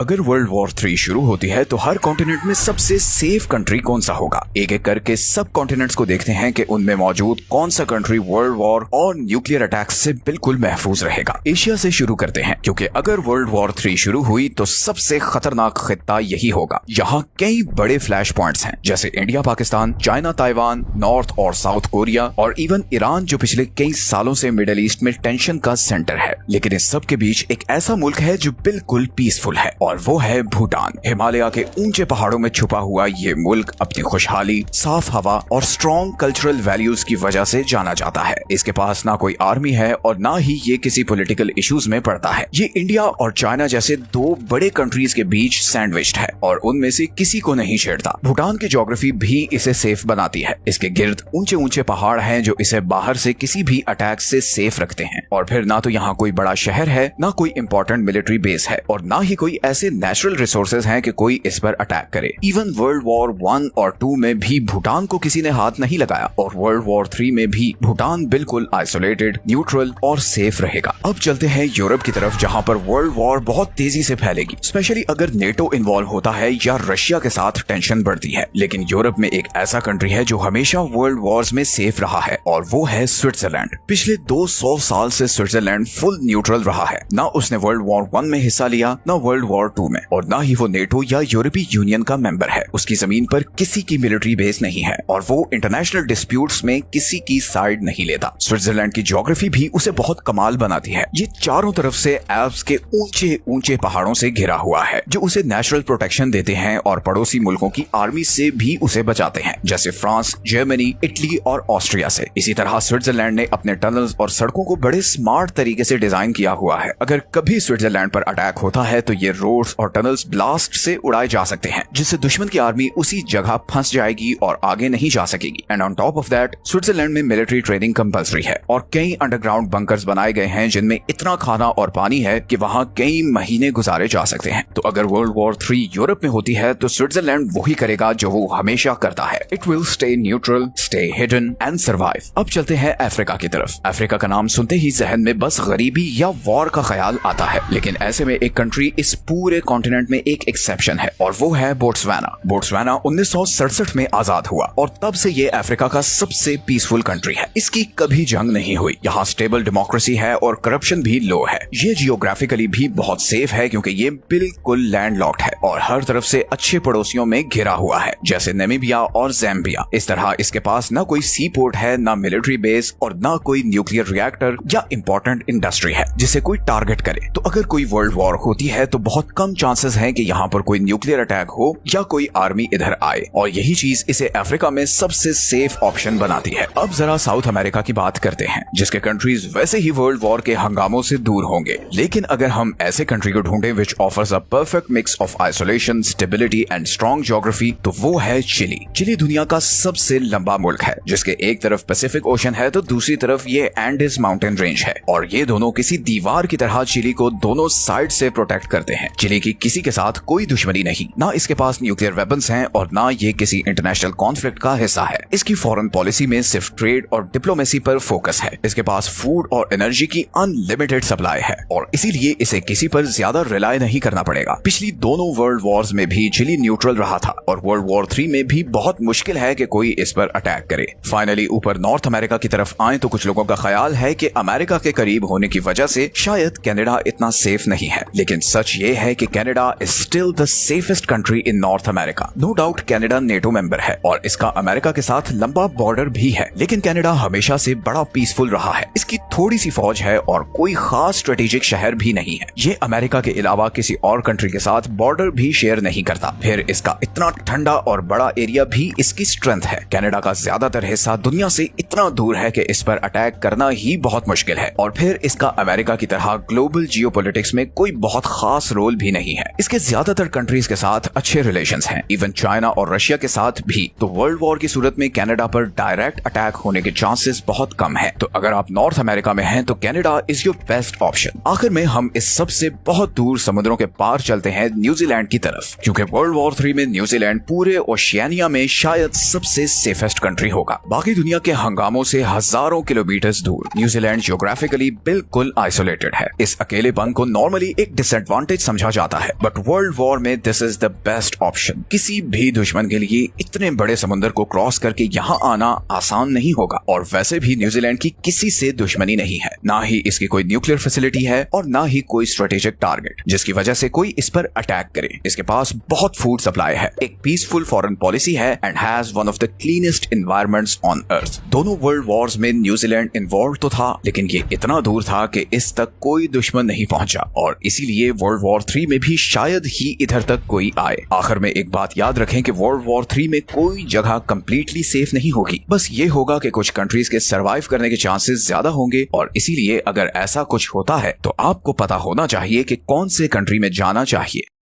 अगर world war 3 शुरू होती है तो हर कॉन्टिनेंट में सबसे सेफ कंट्री कौन सा होगा। एक एक करके सब कॉन्टिनेंट्स को देखते हैं कि उनमें मौजूद कौन सा कंट्री वर्ल्ड वॉर और न्यूक्लियर अटैक से बिल्कुल महफूज रहेगा। एशिया से शुरू करते हैं, क्योंकि अगर वर्ल्ड वॉर 3 शुरू हुई तो सबसे खतरनाक खित्ता यही होगा। यहाँ कई बड़े फ्लैश पॉइंट्स हैं, जैसे India, Pakistan, China, Taiwan, north और साउथ कोरिया और इवन ईरान, जो पिछले कई सालों से मिडिल ईस्ट में टेंशन का सेंटर है। लेकिन इस सब के बीच एक ऐसा मुल्क है जो बिल्कुल पीसफुल है, और वो है भूटान। हिमालय के ऊंचे पहाड़ों में छुपा हुआ ये मुल्क अपनी खुशहाली, साफ हवा और स्ट्रॉन्ग कल्चरल वैल्यूज की वजह से जाना जाता है। इसके पास ना कोई आर्मी है और ना ही ये किसी पॉलिटिकल इश्यूज में पड़ता है। ये इंडिया और चाइना जैसे दो बड़े कंट्रीज के बीच सैंडविच्ड है और उनमें से किसी को नहीं छेड़ता। भूटान की ज्योग्राफी भी इसे सेफ बनाती है। इसके गिर्द ऊंचे ऊंचे पहाड़ हैं जो इसे बाहर से किसी भी अटैक से सेफ रखते हैं। और फिर ना तो यहाँ कोई बड़ा शहर है, ना कोई इंपॉर्टेंट मिलिट्री बेस है और ना ही कोई ऐसे नेचुरल रिसोर्सेज हैं कि कोई इस पर अटैक करे। इवन वर्ल्ड वॉर 1 और 2 में भी भूटान को किसी ने हाथ नहीं लगाया और वर्ल्ड वॉर 3 में भी भूटान बिल्कुल आइसोलेटेड, न्यूट्रल और सेफ रहेगा। अब चलते हैं यूरोप की तरफ, जहां पर वर्ल्ड वॉर बहुत तेजी से फैलेगी, स्पेशली अगर नेटो इन्वॉल्व होता है या रशिया के साथ टेंशन बढ़ती है। लेकिन यूरोप में एक ऐसा कंट्री है जो हमेशा वर्ल्ड वॉर्स में सेफ रहा है और वो है स्विट्जरलैंड। पिछले 200 साल से स्विट्जरलैंड फुल न्यूट्रल रहा है। ना उसने वर्ल्ड वॉर 1 में हिस्सा लिया, ना वर्ल्ड वॉर 2 में, और ना ही वो नेटो या यूरोपीय यूनियन का मेंबर है। उसकी जमीन पर किसी की मिलिट्री बेस नहीं है और वो इंटरनेशनल डिस्प्यूट्स में किसी की साइड नहीं लेता। स्विट्जरलैंड की ज्योग्राफी भी उसे बहुत कमाल बनाती है। ये चारों तरफ से एल्प्स के ऊंचे ऊंचे पहाड़ों से घिरा हुआ है, जो उसे नेचुरल प्रोटेक्शन देते हैं और पड़ोसी मुल्कों की आर्मी से भी उसे बचाते हैं, जैसे फ्रांस, जर्मनी, इटली और ऑस्ट्रिया से। इसी तरह स्विट्जरलैंड ने अपने टनल्स और सड़कों को बड़े स्मार्ट तरीके से डिजाइन किया हुआ है। अगर कभी स्विट्जरलैंड पर अटैक होता है तो ये रोड्स और टनल्स ब्लास्ट से उड़ाए जा सकते हैं, जिससे दुश्मन की आर्मी उसी जगह फंस जाएगी और आगे नहीं जा सकेगी। And on top of that, Switzerland में मिलिट्री ट्रेनिंग कंपल्सरी है और कई अंडरग्राउंड बंकर्स बनाए गए हैं जिनमें इतना खाना और पानी है कि वहाँ कई महीने गुजारे जा सकते हैं। तो अगर वर्ल्ड वॉर 3 यूरोप में होती है तो स्विट्जरलैंड वही करेगा जो वो हमेशा करता है। It will stay neutral, stay hidden and survive. अब चलते हैं अफ्रीका की तरफ। अफ्रीका का नाम सुनते ही जहन में बस गरीबी या वॉर का ख्याल आता है, लेकिन ऐसे में एक कंट्री इस पूरे कॉन्टिनेंट में एक एक्सेप्शन है और वो है बोट्सवाना। बोट्सवाना 1967 में आजाद हुआ और तब से ये अफ्रीका का सबसे पीसफुल कंट्री है। इसकी कभी जंग नहीं हुई। यहाँ स्टेबल डेमोक्रेसी है और करप्शन भी लो है। ये जियोग्राफिकली भी बहुत सेफ है क्योंकि ये बिल्कुल लैंडलॉक्ड है और हर तरफ से अच्छे पड़ोसियों में घिरा हुआ है, जैसे नामीबिया और ज़ैम्बिया। इस तरह इसके पास न कोई सी पोर्ट है, न मिलिट्री बेस और न कोई न्यूक्लियर रिएक्टर या इंपॉर्टेंट इंडस्ट्री है जिसे कोई टारगेट करे। तो अगर कोई वर्ल्ड वॉर होती है तो बहुत कम चांसेस हैं कि यहाँ पर कोई न्यूक्लियर अटैक हो या कोई आर्मी इधर आए, और यही चीज इसे अफ्रीका में सबसे सेफ ऑप्शन बनाती है। अब जरा साउथ अमेरिका की बात करते हैं, जिसके कंट्रीज वैसे ही वर्ल्ड वॉर के हंगामों से दूर होंगे। लेकिन अगर हम ऐसे कंट्री को ढूंढे which offers a perfect mix of isolation, stability and strong geography, तो वो है चिली। चिली दुनिया का सबसे लंबा मुल्क है, जिसके एक तरफ पैसिफिक ओशन है तो दूसरी तरफ ये एंडीज माउंटेन रेंज है, और ये दोनों किसी दीवार की तरह चिली को दोनों साइड से प्रोटेक्ट करते हैं। चिली की किसी के साथ कोई दुश्मनी नहीं, ना इसके पास न्यूक्लियर वेपन्स हैं और ना ये किसी इंटरनेशनल कॉन्फ्लिक्ट का हिस्सा है। इसकी फॉरेन पॉलिसी में सिर्फ ट्रेड और डिप्लोमेसी पर फोकस है। इसके पास फूड और एनर्जी की अनलिमिटेड सप्लाई है और इसीलिए इसे किसी पर ज्यादा रिलाय नहीं करना पड़ेगा। पिछली दोनों वर्ल्ड वॉर्स में भी चिली न्यूट्रल रहा था और वर्ल्ड वॉर 3 में भी बहुत मुश्किल है कि कोई इस पर अटैक करे। फाइनली ऊपर नॉर्थ अमेरिका की तरफ आए तो कुछ लोगों का ख्याल है कि अमेरिका के करीब होने की वजह से शायद कनाडा इतना सेफ नहीं है, लेकिन सच ये है कि Canada is still the safest country in North America. No doubt Canada NATO member है और इसका अमेरिका के साथ लंबा बॉर्डर भी है, लेकिन कनाडा हमेशा से बड़ा पीसफुल रहा है। इसकी थोड़ी सी फौज है और कोई खास स्ट्रेटेजिक शहर भी नहीं है। ये अमेरिका के अलावा किसी और कंट्री के साथ बॉर्डर भी शेयर नहीं करता। फिर इसका इतना ठंडा और बड़ा एरिया भी इसकी स्ट्रेंथ है। कनाडा का ज्यादातर हिस्सा दुनिया से इतना दूर है कि इस पर अटैक करना ही बहुत मुश्किल है, और फिर इसका अमेरिका की तरह ग्लोबल जियोपॉलिटिक्स में कोई बहुत खास रोल भी नहीं है। इसके ज्यादातर कंट्रीज के साथ अच्छे रिलेशंस हैं, इवन चाइना और रशिया के साथ भी। तो वर्ल्ड वॉर की सूरत में कनाडा पर डायरेक्ट अटैक होने के चांसेस बहुत कम हैं। तो अगर आप नॉर्थ अमेरिका में हैं तो Canada is your best option. आखिर में हम इस सबसे बहुत दूर समुद्रों के पार चलते हैं न्यूजीलैंड की तरफ, क्योंकि वर्ल्ड वॉर 3 में न्यूजीलैंड पूरे ओशियानिया में शायद सबसे सेफेस्ट कंट्री होगा। बाकी दुनिया के हंगामों से हजारों किलोमीटर दूर न्यूजीलैंड ज्योग्राफिकली बिल्कुल आइसोलेटेड है। इस अकेलेपन को नॉर्मली एक डिसएडवांटेज समझा समझा जाता है, बट वर्ल्ड वॉर में this is the best option. किसी भी दुश्मन के लिए इतने बड़े समुद्र को क्रॉस करके यहाँ आना आसान नहीं होगा, और वैसे भी न्यूजीलैंड की किसी से दुश्मनी नहीं है, ना ही इसकी कोई न्यूक्लियर फैसिलिटी है और ना ही कोई स्ट्रेटेजिक टारगेट जिसकी वजह से कोई इस पर अटैक करे। इसके पास बहुत फूड सप्लाई है, एक पीसफुल फॉरेन पॉलिसी है and has one of the cleanest environments on earth. दोनों वर्ल्ड वॉर्स में न्यूजीलैंड इन्वॉल्व तो था, लेकिन ये इतना दूर था कि इस तक कोई दुश्मन नहीं पहुंचा, और इसीलिए वर्ल्ड वॉर 3 में भी शायद ही इधर तक कोई आए। आखिर में एक बात याद रखें कि वर्ल्ड वॉर 3 में कोई जगह कंप्लीटली सेफ नहीं होगी, बस ये होगा कि कुछ कंट्रीज के सरवाइव करने के चांसेस ज्यादा होंगे, और इसीलिए अगर ऐसा कुछ होता है तो आपको पता होना चाहिए कि कौन से कंट्री में जाना चाहिए।